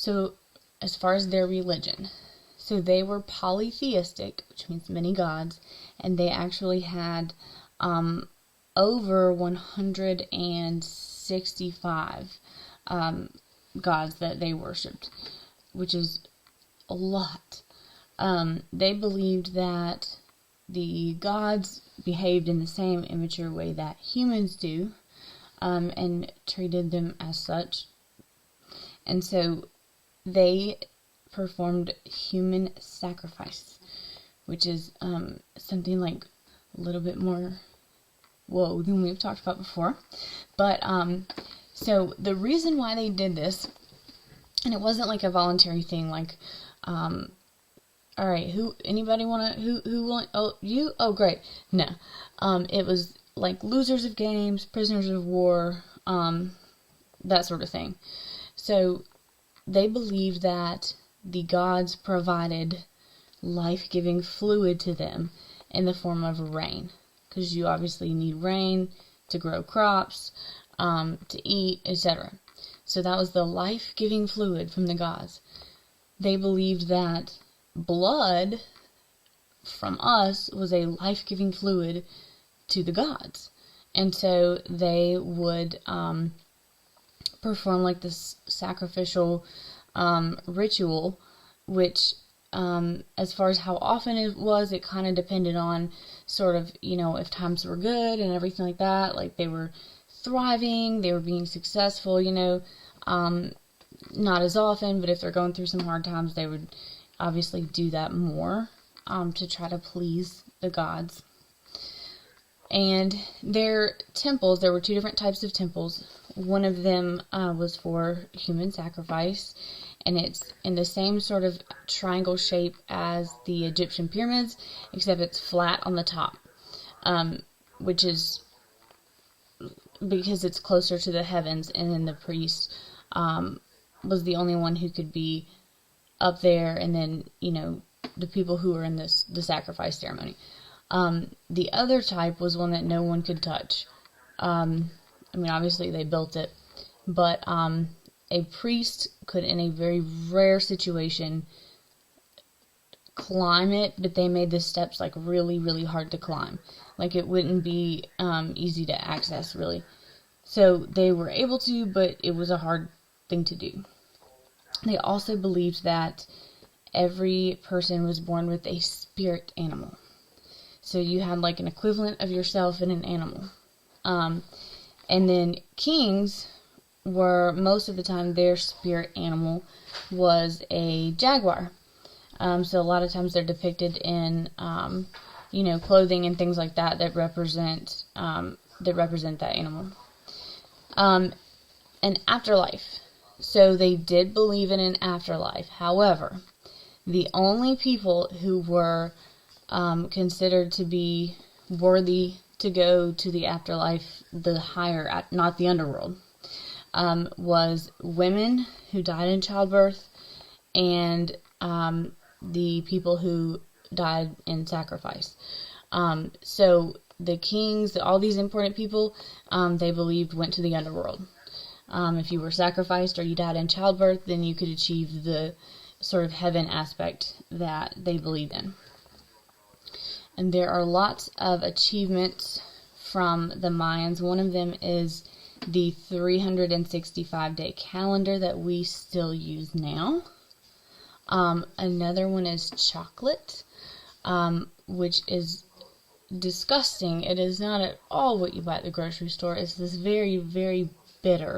So, as far as their religion, so they were polytheistic, which means many gods, and they actually had over 165 gods that they worshipped, which is a lot. They believed that the gods behaved in the same immature way that humans do, and treated them as such. And so they performed human sacrifice, which is something like a little bit more whoa than we've talked about before. But so the reason why they did this, and it wasn't like a voluntary thing, like all right, anybody want to, who want, oh, you, oh, great. No, it was like losers of games, prisoners of war, that sort of thing. So they believed that the gods provided life-giving fluid to them in the form of rain, because you obviously need rain to grow crops, to eat, etc. So that was the life-giving fluid from the gods. They believed that blood from us was a life-giving fluid to the gods. And so they would perform like this sacrificial ritual, which as far as how often it was, it kind of depended on sort of, if times were good and everything like that, like they were thriving, they were being successful, not as often, but if they're going through some hard times, they would obviously do that more to try to please the gods. And their temples, there were two different types of temples. One of them was for human sacrifice, and it's in the same sort of triangle shape as the Egyptian pyramids, except it's flat on the top, which is because it's closer to the heavens, and then the priest was the only one who could be up there, and then, the people who were in the sacrifice ceremony. The other type was one that no one could touch. Obviously they built it, but a priest could, in a very rare situation, climb it, but they made the steps like really, really hard to climb. Like it wouldn't be easy to access, really. So they were able to, but it was a hard thing to do. They also believed that every person was born with a spirit animal. So you had like an equivalent of yourself in an animal. And then kings were, most of the time, their spirit animal was a jaguar. So a lot of times they're depicted in, clothing and things like that that represent that animal. An afterlife. So they did believe in an afterlife. However, the only people who were considered to be worthy to go to the afterlife, the higher, not the underworld, was women who died in childbirth and the people who died in sacrifice. So the kings, all these important people, they believed went to the underworld. If you were sacrificed or you died in childbirth, then you could achieve the sort of heaven aspect that they believed in. And there are lots of achievements from the Mayans. One of them is the 365-day calendar that we still use now. Another one is chocolate, which is disgusting. It is not at all what you buy at the grocery store. It's this very, very bitter